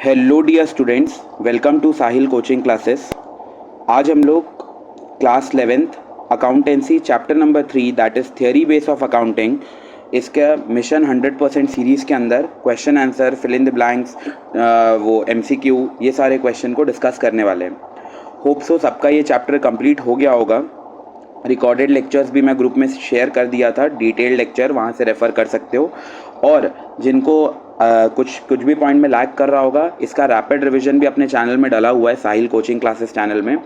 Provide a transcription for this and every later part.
Hello dear students, welcome to Sahil coaching classes. आज हम लोग class 11th accountancy chapter number 3 that is theory base of accounting, इसके mission 100% series के अंदर question answer, fill in the blanks, वो MCQ, ये सारे क्वेश्चन को डिस्कस करने वाले हैं। होप सो सबका ये चैप्टर कंप्लीट हो गया होगा। रिकॉर्डेड लेक्चर्स भी मैं ग्रुप में शेयर कर दिया था, डिटेल्ड लेक्चर, वहाँ से रेफ़र कर सकते हो। और जिनको कुछ भी पॉइंट में लैग कर रहा होगा, इसका रैपिड रिवीजन भी अपने चैनल में डाला हुआ है, साहिल कोचिंग क्लासेस चैनल में।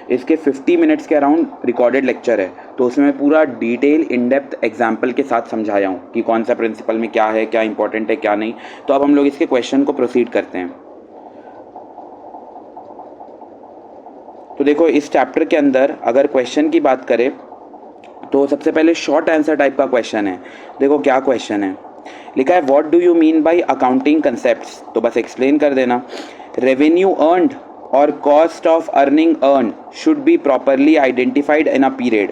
इसके 50 मिनट्स के अराउंड रिकॉर्डेड लेक्चर है, तो उसमें मैं पूरा डिटेल इन डेप्थ एग्जाम्पल के साथ समझाया हूँ कि कौन सा प्रिंसिपल में क्या है, क्या इंपॉर्टेंट है, क्या नहीं। तो अब हम लोग इसके क्वेश्चन को प्रोसीड करते हैं। तो देखो, इस चैप्टर के अंदर अगर क्वेश्चन की बात करें तो सबसे पहले शॉर्ट आंसर टाइप का क्वेश्चन है। देखो क्या क्वेश्चन है, लिखा है what do you mean by accounting concepts. तो बस एक्सप्लेन कर देना। रेवेन्यू अर्नड और cost of earning earn should be properly identified in a period.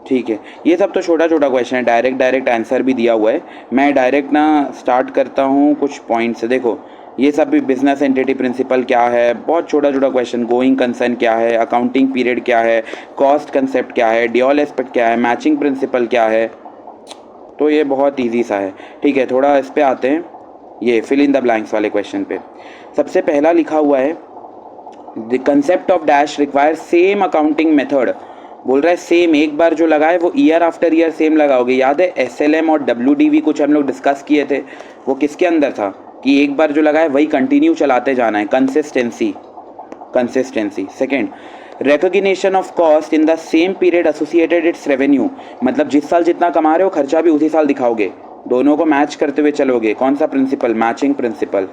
ठीक है, ये सब तो छोटा छोटा क्वेश्चन है, डायरेक्ट आंसर भी दिया हुआ है। मैं डायरेक्ट ना स्टार्ट करता हूँ कुछ पॉइंट से। देखो ये सब भी बिजनेस एंटिटी प्रिंसिपल क्या है, बहुत छोटा छोटा क्वेश्चन। गोइंग कंसर्न क्या है, अकाउंटिंग पीरियड क्या है, कॉस्ट कंसेप्ट क्या है, ड्यूअल एस्पेक्ट क्या है, मैचिंग प्रिंसिपल क्या है। तो ये बहुत ईजी सा है। ठीक है, थोड़ा इस पे आते हैं, ये फिल इन द ब्लैंक्स वाले क्वेश्चन पे। सबसे पहला लिखा हुआ है the concept of dash require same accounting method. बोल रहा है सेम, एक बार जो लगा है वो ईयर आफ्टर ईयर सेम लगाओगे। याद है SLM और WDV कुछ हम लोग डिस्कस किए थे, वो किसके अंदर था कि एक बार जो लगा है वही कंटिन्यू चलाते जाना है, consistency. Second, recognition of cost in the same period associated it's revenue, मतलब जिस साल जितना कमा रहे हो खर्चा भी उसी साल दिखाओगे, दोनों को मैच करते हुए चलोगे। कौन सा प्रिंसिपल? Matching principle.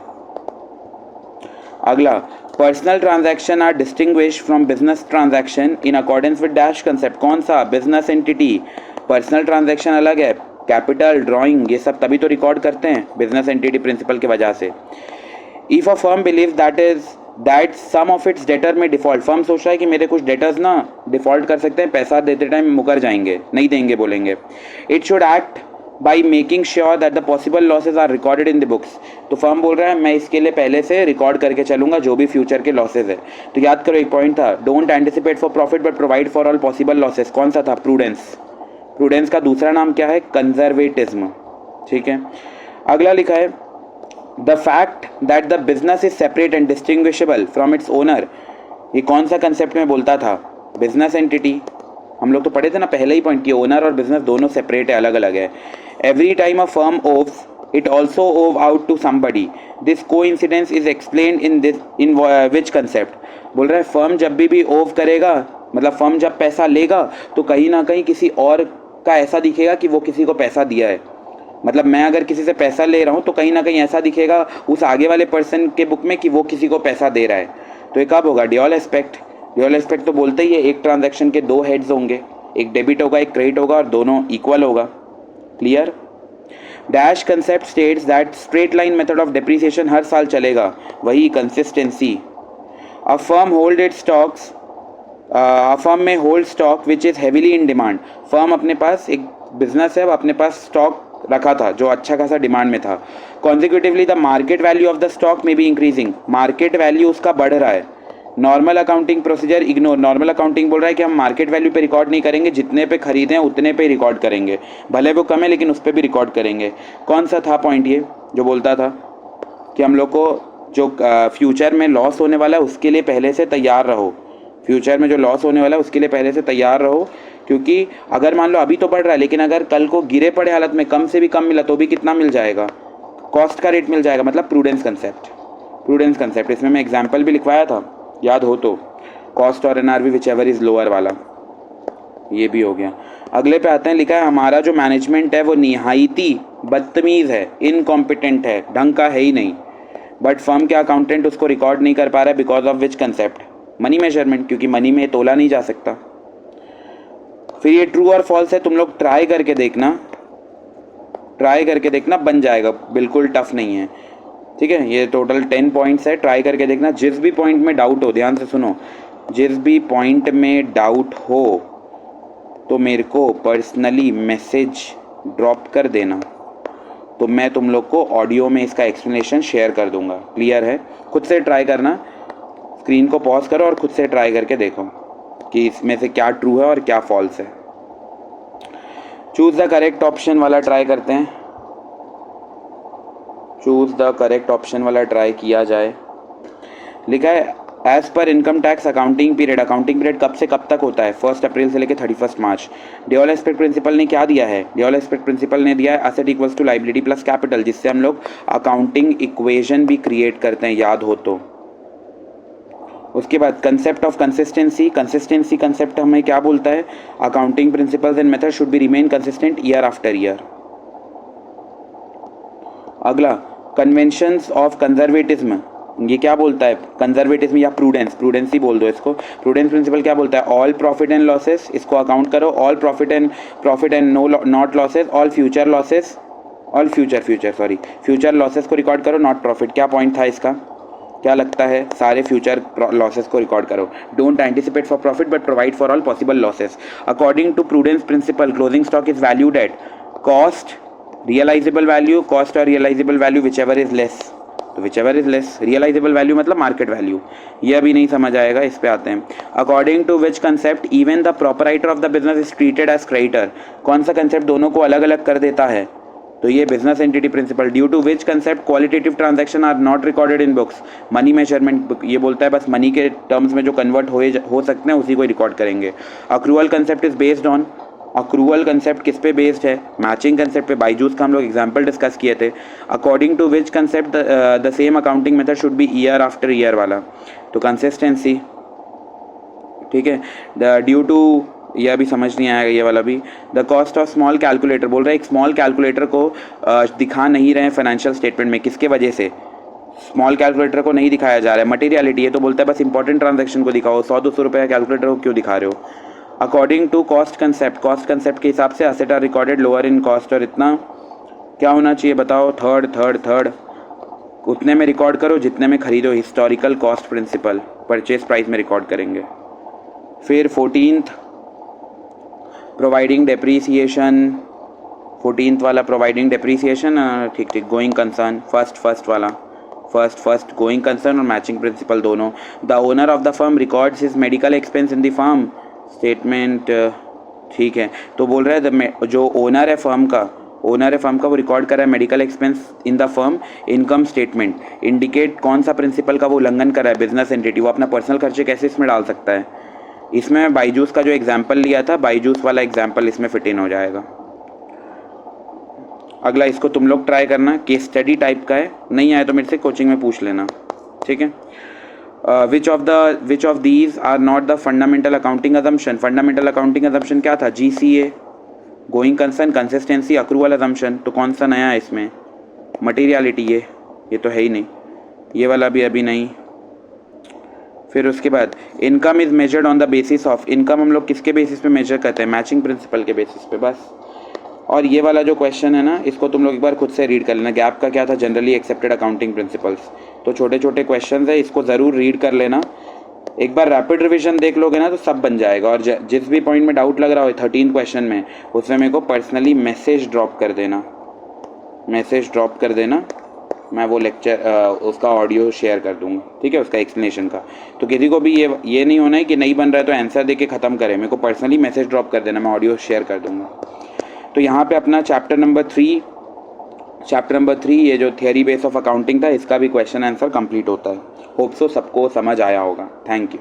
अगला, personal transaction are distinguish from business transaction in accordance with dash concept. कौन सा? Business entity. पर्सनल ट्रांजैक्शन अलग है, कैपिटल, ड्राइंग, ये सब तभी तो रिकॉर्ड करते हैं बिजनेस एंटिटी प्रिंसिपल की वजह से। If a firm believe that some of its debtor may default, firm सोच रहा है कि मेरे कुछ डेटर्स ना डिफॉल्ट कर सकते हैं, पैसा देते टाइम मुकर जाएंगे, नहीं देंगे बोलेंगे, it should act by making sure that the possible losses are recorded in the books. तो फर्म बोल रहा है मैं इसके लिए पहले से रिकॉर्ड करके चलूंगा जो भी फ्यूचर के लॉसेज है। तो याद करो एक पॉइंट था, don't anticipate for profit but provide for all possible losses. कौन सा था? प्रूडेंस। प्रूडेंस का दूसरा नाम क्या है? कंजर्वेटिज्म। ठीक है, अगला लिखा है the fact that the business is separate and distinguishable from its owner. ये कौन सा कंसेप्ट में बोलता था? Business entity. हम लोग तो पढ़े थे ना पहले ही पॉइंट की, ओनर और बिजनेस दोनों सेपरेट है, अलग अलग है। Every time a firm owes it also owe out to somebody, this coincidence is explained in which concept. बोल रहा है फर्म जब भी ओव करेगा, मतलब फर्म जब पैसा लेगा तो कहीं ना कहीं किसी और का ऐसा दिखेगा कि वो किसी को पैसा दिया है। मतलब मैं अगर किसी से पैसा ले रहा हूँ तो कहीं ना कहीं ऐसा दिखेगा उस आगे वाले पर्सन के बुक में कि वो किसी को पैसा दे रहा है। तो ये कब होगा? Dual aspect. ड्यूअल एस्पेक्ट तो बोलते ही है एक ट्रांजैक्शन के दो हेड्स होंगे, एक डेबिट होगा एक क्रेडिट होगा और दोनों इक्वल होगा। Clear? Dash concept states that straight line method of depreciation हर साल चलेगा, वही consistency. A firm hold it stocks, firm में hold stock which is heavily in demand. Firm अपने पास, एक बिजनेस है, वो अपने पास स्टॉक रखा था जो अच्छा खासा डिमांड में था। Consecutively the market value of the stock में बी इंक्रीजिंग, मार्केट वैल्यू उसका बढ़ रहा है। Normal accounting procedure ignore. Normal accounting बोल रहा है कि हम मार्केट वैल्यू पे रिकॉर्ड नहीं करेंगे, जितने पे खरीदे हैं उतने पे रिकॉर्ड करेंगे, भले वो कम है लेकिन उस पर भी रिकॉर्ड करेंगे। कौन सा था पॉइंट ये जो बोलता था कि हम लोग को जो फ्यूचर में लॉस होने वाला है उसके लिए पहले से तैयार रहो। फ्यूचर में जो लॉस होने वाला है उसके लिए पहले से तैयार रहो, क्योंकि अगर मान लो अभी तो बढ़ रहा है लेकिन अगर कल को गिरे पड़े हालत में कम से भी कम मिला तो भी कितना मिल जाएगा? कॉस्ट का रेट मिल जाएगा, मतलब प्रूडेंस कंसेप्ट। प्रूडेंस कंसेप्ट इसमें मैं एग्जाम्पल भी लिखवाया था, याद हो तो, कॉस्ट और NRV which ever is lower वाला, ये भी हो गया। अगले पे आते हैं, लिखा है हमारा जो मैनेजमेंट है वो निहायती बदतमीज़ है, इनकॉम्पिटेंट है, ढंग का है ही नहीं, बट फर्म के अकाउंटेंट उसको रिकॉर्ड नहीं कर पा रहा है because of which concept? Money measurement, क्योंकि मनी में तोला नहीं जा सकता। फिर ये ट्रू और फॉल्स है, तुम लोग ट्राई करके देखना, बन जाएगा, बिल्कुल टफ नहीं है। ठीक है, ये टोटल 10 पॉइंट्स है, ट्राई करके देखना। जिस भी पॉइंट में डाउट हो, ध्यान से सुनो, जिस भी पॉइंट में डाउट हो तो मेरे को पर्सनली मैसेज ड्रॉप कर देना, तो मैं तुम लोग को ऑडियो में इसका एक्सप्लेनेशन शेयर कर दूंगा। क्लियर है? खुद से ट्राई करना, स्क्रीन को पॉज करो और खुद से ट्राई करके देखो कि इसमें से क्या ट्रू है और क्या फॉल्स है। चूज द करेक्ट ऑप्शन वाला ट्राई करते हैं। चूज द करेक्ट ऑप्शन वाला ट्राई किया जाए। लिखा है as per income tax accounting period. Accounting period कब से कब तक होता है? 1 अप्रैल से लेकर 31 मार्च। डिओल एस्पेक्ट प्रिंसिपल ने क्या दिया है? डिओल एस्पेक्ट प्रिंसिपल ने दिया है asset equals to liability plus capital, जिससे हम लोग अकाउंटिंग इक्वेशन भी क्रिएट करते हैं, याद हो तो। उसके बाद concept of consistency. Consistency concept हमें क्या बोलता है? Accounting principles and method should be remain consistent year after year. अगला कन्वेंशंस ऑफ कंजर्वेटिज्म, ये क्या बोलता है? कंजर्वेटिज्म या प्रूडेंस, प्रूडेंसी बोल दो इसको। प्रूडेंस प्रिंसिपल क्या बोलता है? ऑल प्रॉफिट एंड लॉसेस, इसको अकाउंट करो। All profit and no not losses, all future losses, all future losses को रिकॉर्ड करो, नॉट प्रॉफिट। क्या पॉइंट था इसका? क्या लगता है? सारे फ्यूचर लॉसेस को रिकॉर्ड करो। Don't anticipate for profit but provide for all possible losses. According to prudence principle closing stock is valued at cost, realisable value, cost और realisable value whichever is less. तो whichever is less, realisable value मतलब market value. ये अभी नहीं समझ आएगा, इस पे आते हैं। According to which concept even the proprietor of the business is treated as creditor. कौन सा कंसेप्ट दोनों को अलग अलग कर देता है? तो ये business entity principle. Due to which concept qualitative transaction are not recorded in books. Money measurement book ये बोलता है बस मनी के टर्म्स में जो कन्वर्ट हो सकते हैं उसी को रिकॉर्ड करेंगे। Accrual concept is based on, accrual concept किस पे बेस्ड है? मैचिंग कंसेप्ट पे। बायजूस का हम लोग एग्जांपल डिस्कस किए थे। According to which concept the same accounting method should be year after year वाला। तो कंसिस्टेंसी, ठीक है। ड्यू टू, यह भी समझ नहीं आएगा ये वाला भी। The cost of small calculator बोल रहा है, एक स्मॉल कैलकुलेटर को दिखा नहीं रहे हैं फाइनेंशियल स्टेटमेंट में, किसके वजह से? स्मॉल कैलकुलेटर को नहीं दिखाया जा रहा है, मटेरियलिटी है। तो बोलता है बस इंपॉर्टेंट ट्रांजैक्शन को दिखाओ, 100-200 रुपये का कैलकुलेटर को क्यों दिखा रहे हो? According to cost concept, cost concept के हिसाब से asset are recorded lower in cost. और इतना क्या होना चाहिए बताओ? थर्ड उतने में रिकॉर्ड करो जितने में खरीदो। Historical cost principle, purchase price में रिकॉर्ड करेंगे। फिर 14th प्रोवाइडिंग डेप्रीसिएशन, 14th वाला प्रोवाइडिंग डेप्रीसिएशन, ठीक। गोइंग कंसर्न, फर्स्ट वाला फर्स्ट गोइंग कंसर्न और मैचिंग प्रिंसिपल दोनों। The owner of the firm records his medical expense in the firm statement, ठीक है। तो बोल रहा है जो ओनर है फर्म का वो रिकॉर्ड कर रहा है medical expense in the firm income statement. Indicate कौन सा प्रिंसिपल का वो उल्लंघन कर रहा है? Business entity. वो अपना पर्सनल खर्चे कैसे इसमें डाल सकता है? इसमें बायजूस का जो एग्जाम्पल लिया था, बायजूस वाला एग्जाम्पल इसमें फिट इन हो जाएगा। अगला इसको तुम लोग ट्राई करना, केस स्टडी टाइप का है, नहीं आए तो मेरे से कोचिंग में पूछ लेना, ठीक है। Which of these are not the fundamental accounting assumption. Fundamental accounting assumption क्या था? GCA, going concern, consistency, accrual assumption. तो कौन सा नया है इसमें? मटेरियलिटी, ये तो है ही नहीं, ये वाला भी अभी नहीं। फिर उसके बाद income is measured on the basis of, income हम लोग किसके बेसिस पे मेजर करते हैं? मैचिंग प्रिंसिपल के बेसिस पे, बस। और ये वाला जो क्वेश्चन है ना, इसको तुम लोग एक बार खुद से रीड कर लेना। गैप का क्या था? Generally accepted accounting principles. तो छोटे छोटे क्वेश्चन है, इसको ज़रूर रीड कर लेना। एक बार रैपिड रिविजन देख लोगे ना तो सब बन जाएगा। और जिस भी पॉइंट में डाउट लग रहा हो 13 क्वेश्चन में, उसमें मेरे को पर्सनली मैसेज ड्रॉप कर देना, मैं वो लेक्चर उसका ऑडियो शेयर कर दूंगा, ठीक है, उसका एक्सप्लेनेशन का। तो किसी को भी ये नहीं होना है कि नहीं बन रहा है तो आंसर दे के ख़त्म करें, मेरे को पर्सनली मैसेज ड्रॉप कर देना, मैं ऑडियो शेयर कर दूंगा। तो यहाँ पे अपना चैप्टर नंबर 3 ये जो थियरी बेस ऑफ अकाउंटिंग था, इसका भी क्वेश्चन आंसर कंप्लीट होता है। होप सो सबको समझ आया होगा। Thank you.